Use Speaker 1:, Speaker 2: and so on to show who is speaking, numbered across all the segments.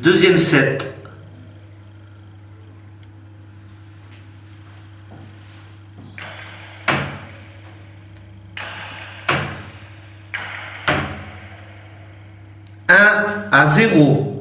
Speaker 1: Deuxième set. Un à 0.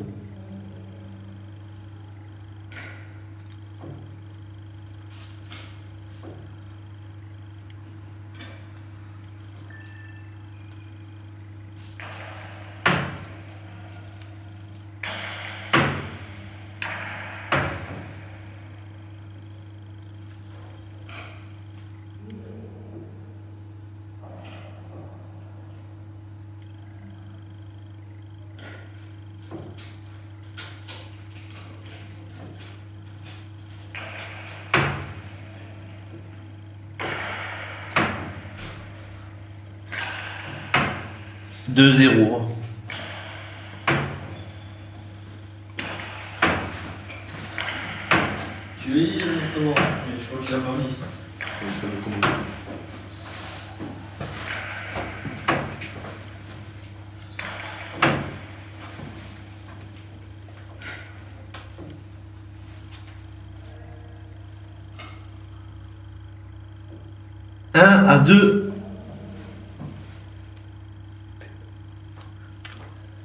Speaker 1: Deux 0.
Speaker 2: Tu lis comment? Mais je crois qu'il a pas mis.
Speaker 1: Un à 2.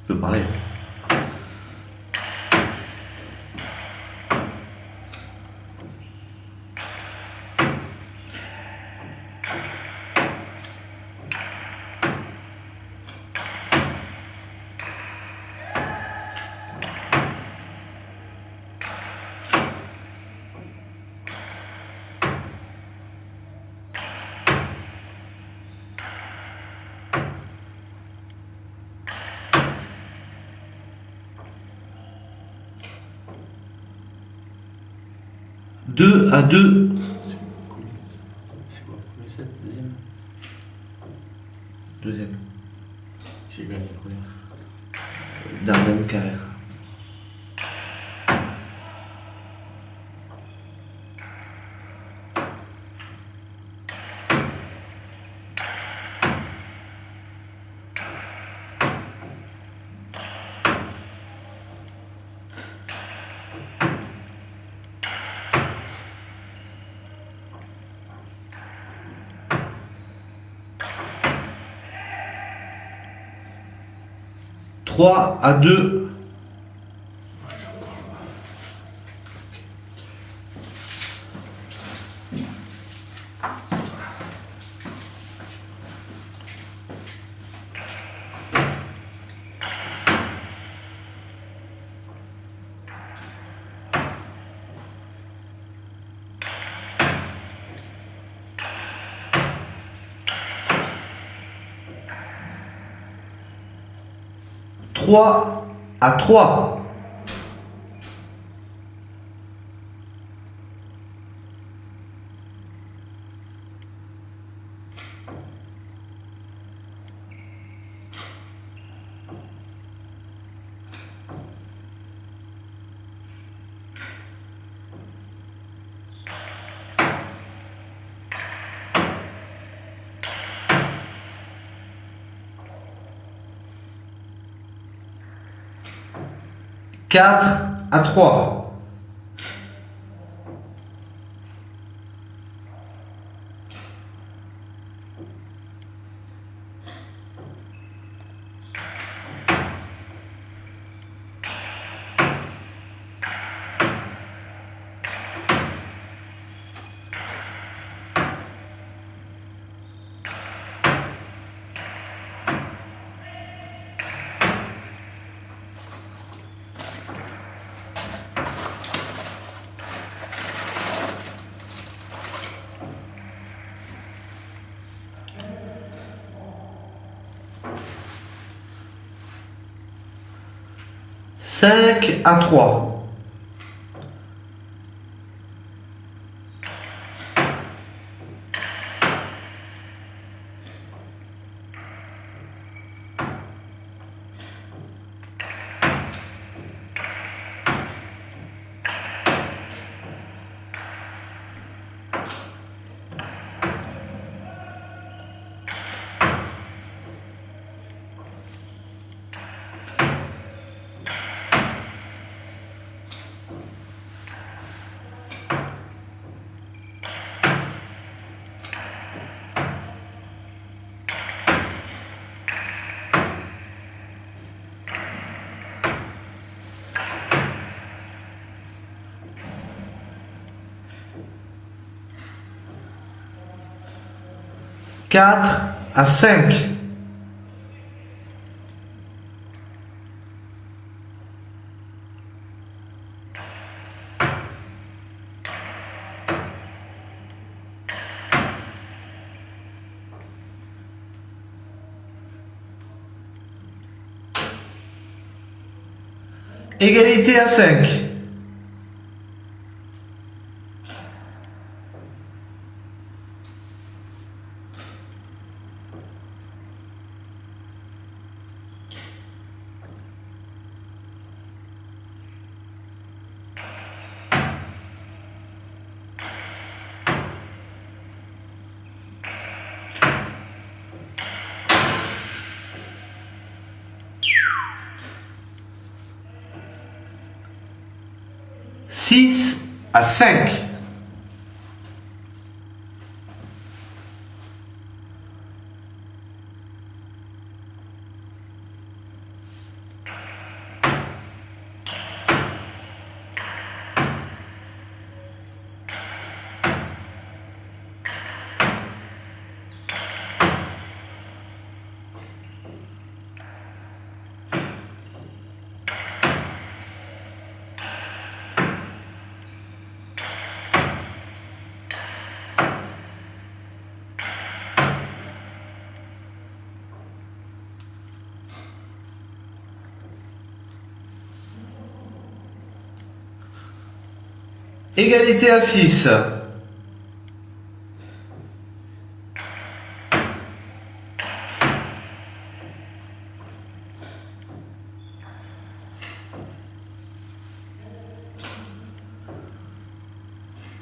Speaker 1: Je peux parler. Deux à 2.
Speaker 2: C'est quoi? Premier set, deuxième?
Speaker 1: Deuxième.
Speaker 2: J'ai gagné la première.
Speaker 1: Dardenne carrère. Trois à 2. Trois à 3. Quatre à 3. Cinq à 3. 4 à 5. Égalité à 5. Six à 5. Égalité à 6.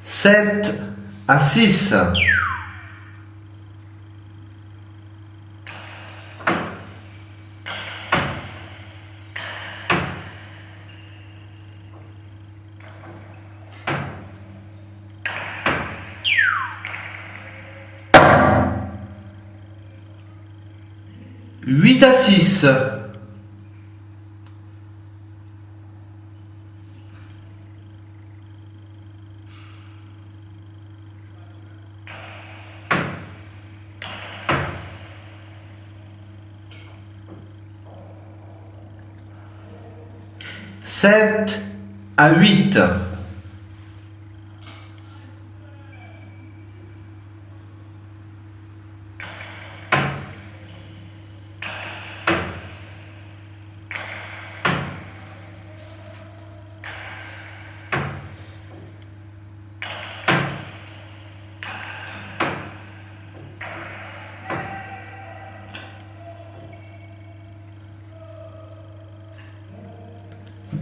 Speaker 1: Sept à 6. Huit à 6. Sept à 8.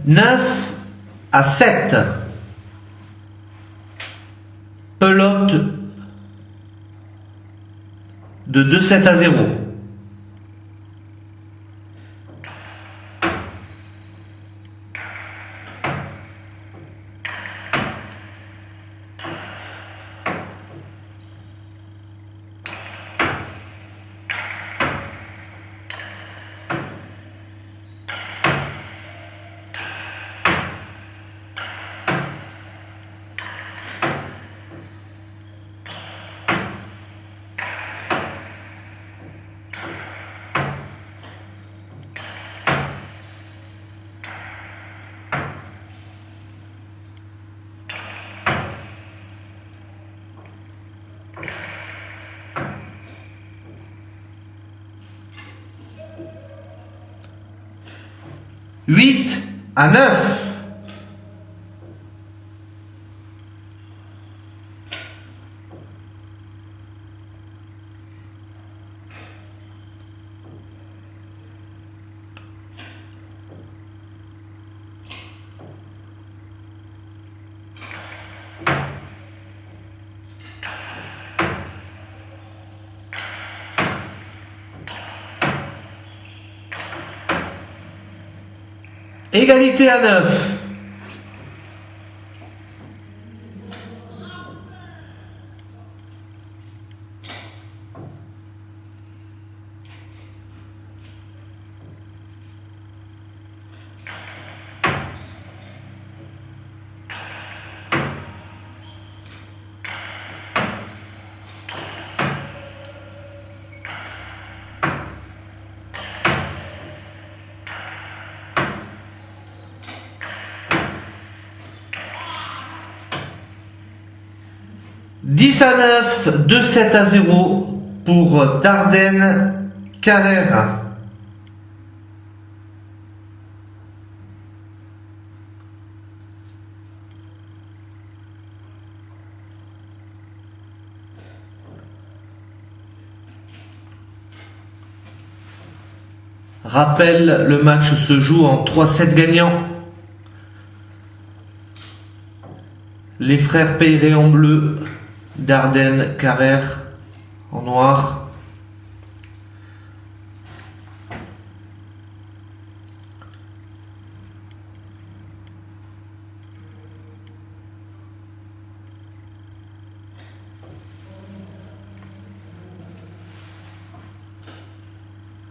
Speaker 1: Neuf à 7. Pelote de 2-7 à 0. Huit à 9. Égalité à 9. 10 à 9, 2-7 à 0 pour Dardenne Carrère. Rappel, le match se joue en 3-7 gagnants. Les frères Peyret en bleu, Dardenne Carrère en noir.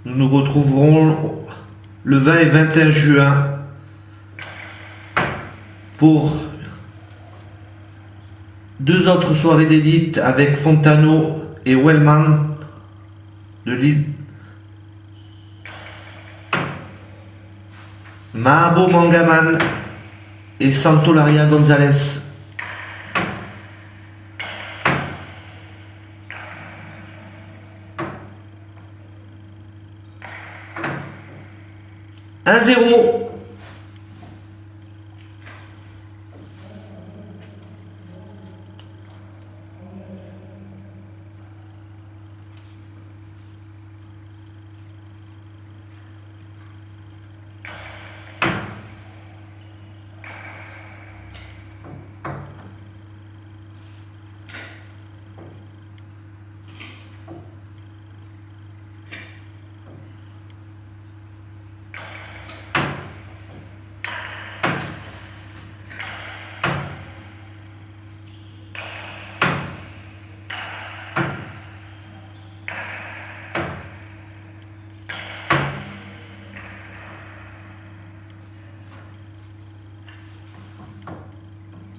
Speaker 1: Nous nous retrouverons le 20 et 21 juin pour 2 autres soirées d'élite avec Fontano et Wellman de Lille. Mahabo Mangaman et Santolaria González. Un 0.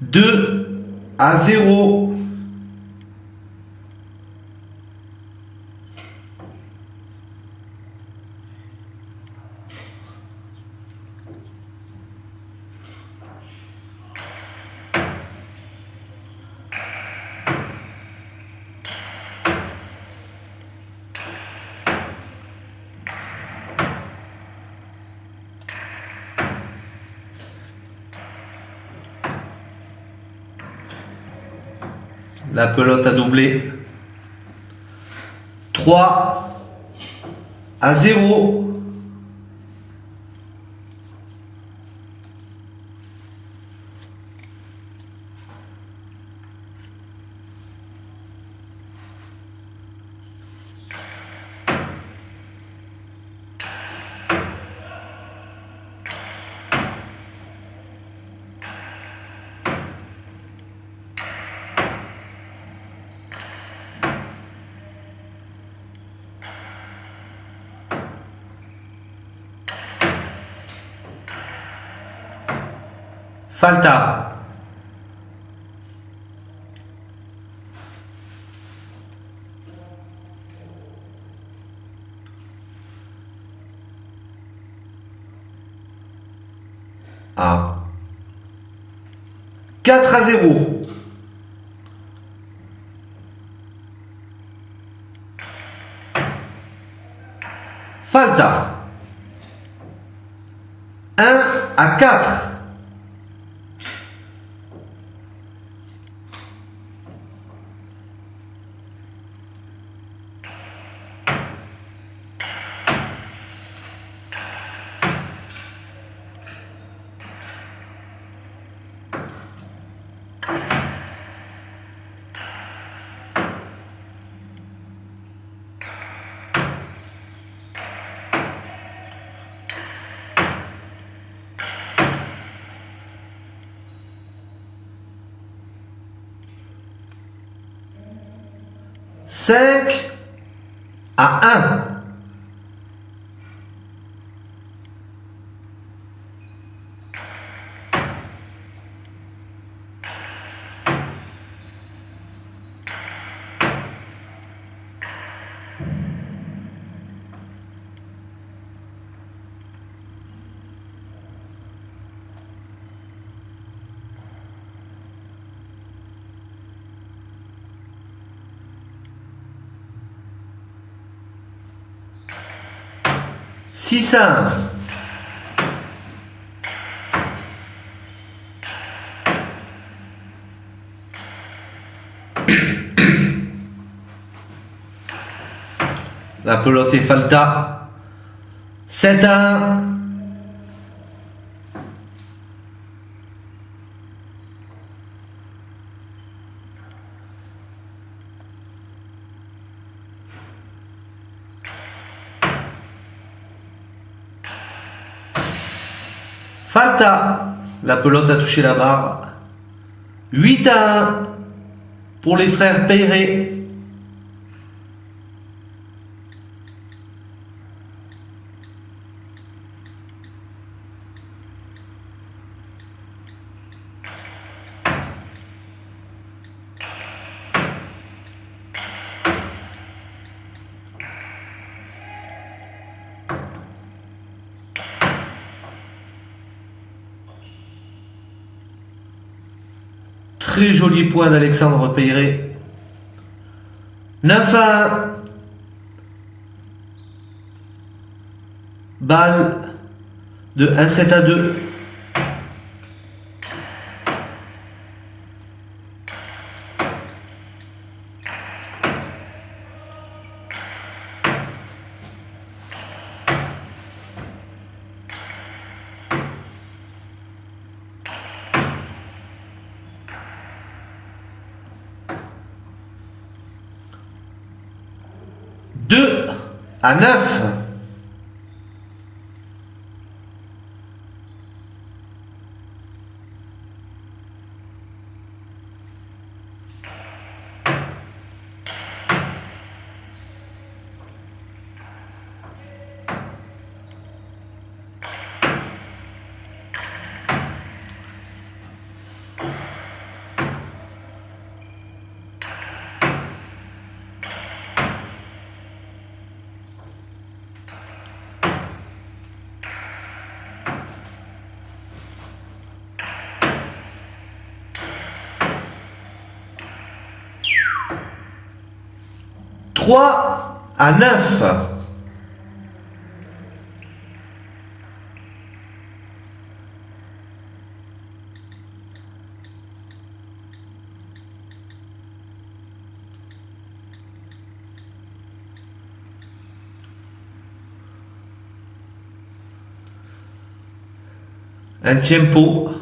Speaker 1: Deux à 0. La pelote a doublé. 3 à 0. Falta. Ah. 4 à 0. Falta. 1 à 4. Cinq à un. 6-1. La pelote est falta. 7-1. Falta. La pelote a touché la barre. 8-1 pour les frères Peyret. Très joli point d'Alexandre Peyret. 9-1. Balle de 1-7-2. Deux à 9. Trois à 9. Un tempo.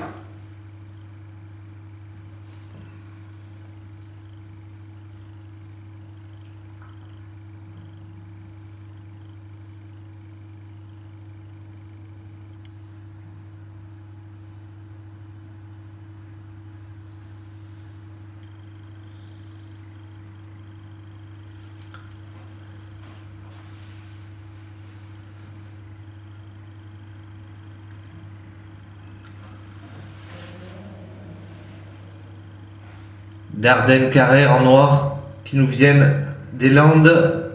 Speaker 1: Dardenne Carrère en noir qui nous viennent des Landes.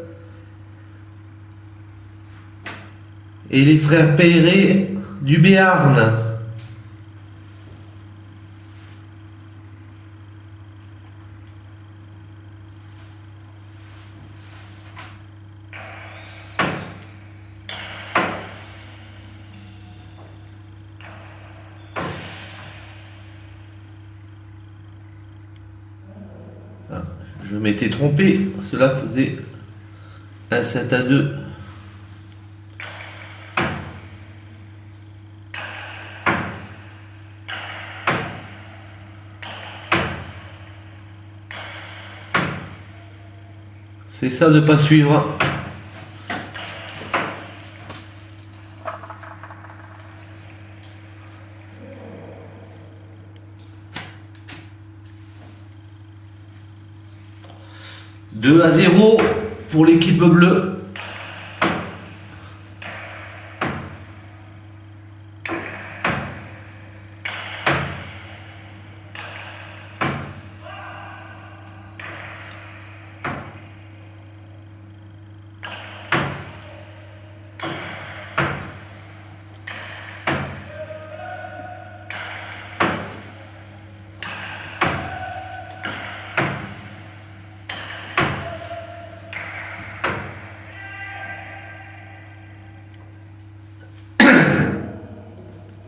Speaker 1: Et les frères Peyret du Béarn. Je m'étais trompé, cela faisait un 7-2. C'est ça de pas suivre. « 2-0 pour l'équipe bleue.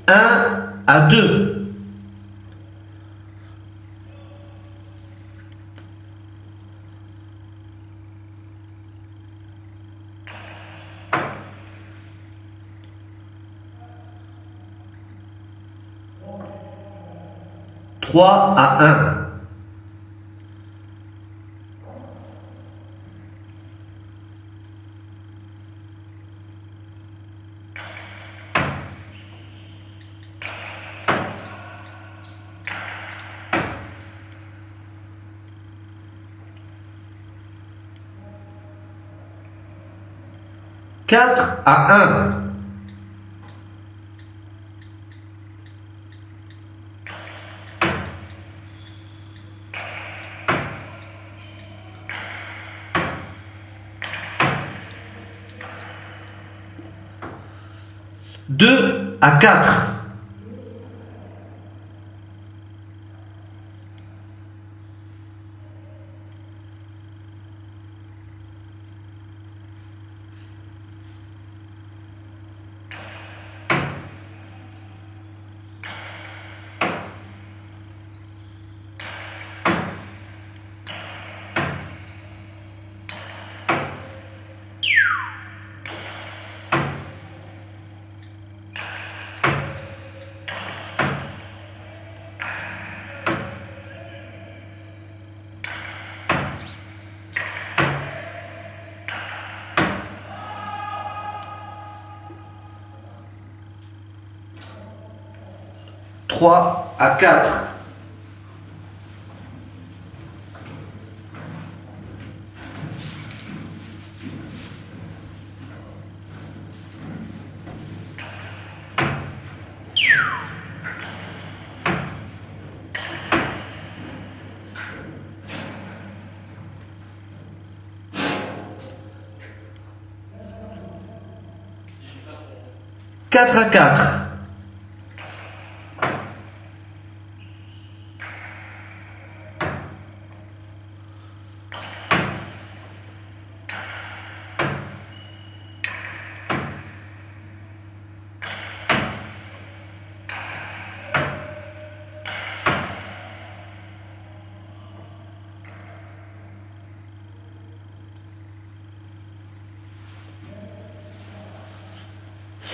Speaker 1: 1-2. Trois à un. Quatre à un. Deux à quatre. Trois à quatre. Quatre à quatre.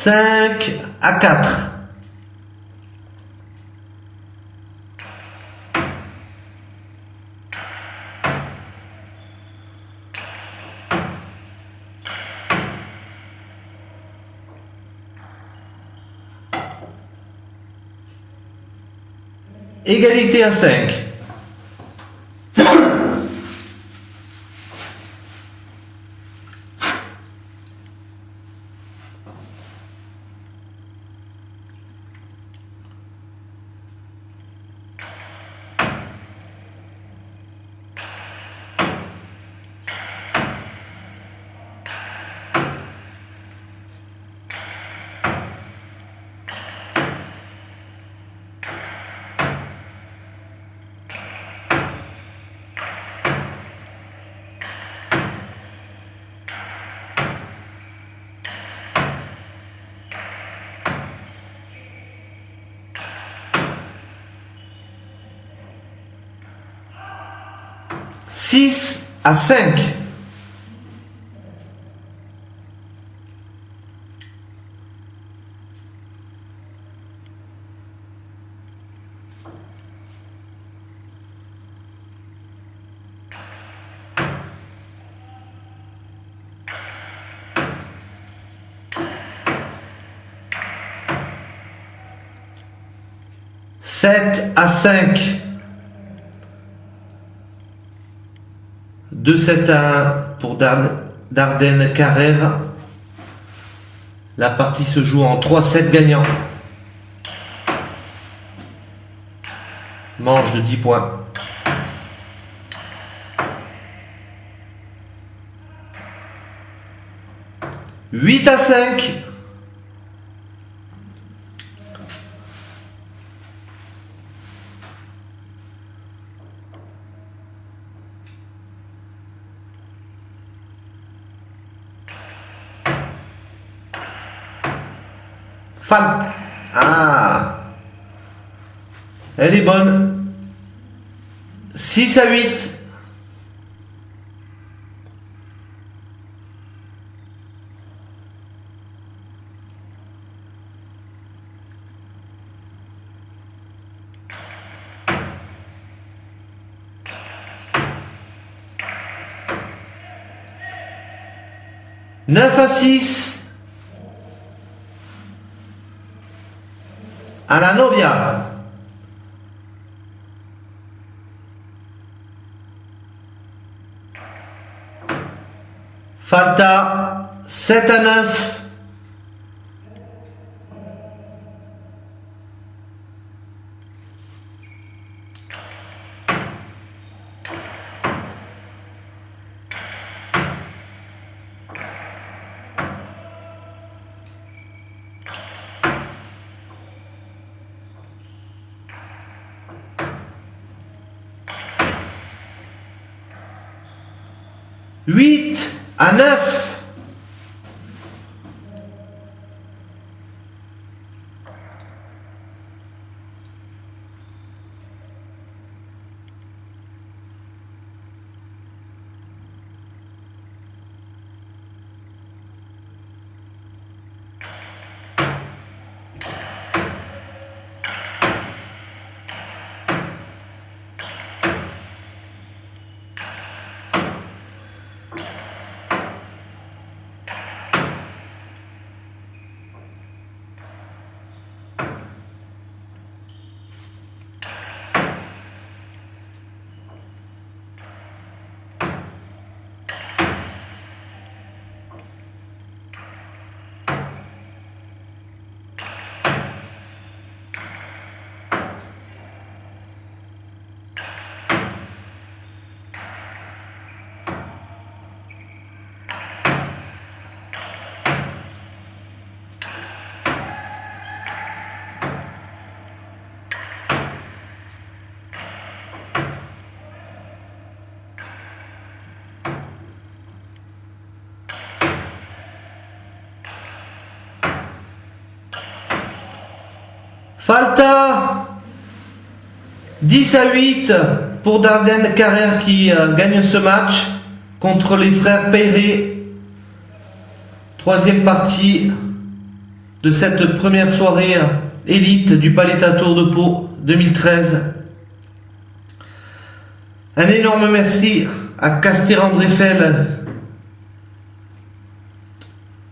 Speaker 1: Cinq à quatre. Égalité à 5. Six à 5. Sept à 5. 2-7 à 1 pour Dardenne Carrère. La partie se joue en 3-7 gagnants. Manche de 10 points. 8 à 5. Ah, elle est bonne. 6-8. Neuf à 6. À la Novia. Falta 7 à 9. Huit à 9. Falta 10 à 8 pour Dardenne Carrère qui gagne ce match contre les frères Peyret. Troisième partie de cette première soirée élite du Paletta Tour de Pau 2013. Un énorme merci à Castéran-Breffel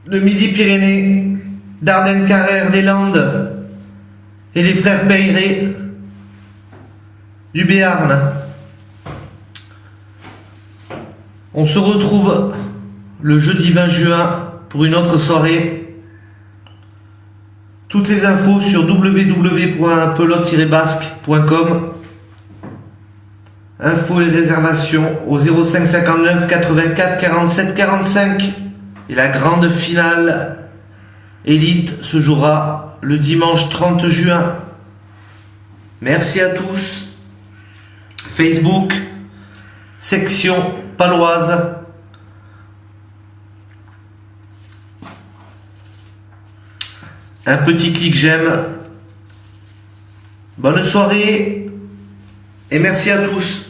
Speaker 1: de Midi-Pyrénées, Dardenne Carrère des Landes et les frères Peyret du Béarn. On se retrouve le jeudi 20 juin pour une autre soirée. Toutes les infos sur www.pelote-basque.com. Infos et réservations au 05 59 84 47 45. Et la grande finale élite se jouera le dimanche 30 juin. Merci à tous. Facebook, section paloise. Un petit clic j'aime. Bonne soirée et merci à tous.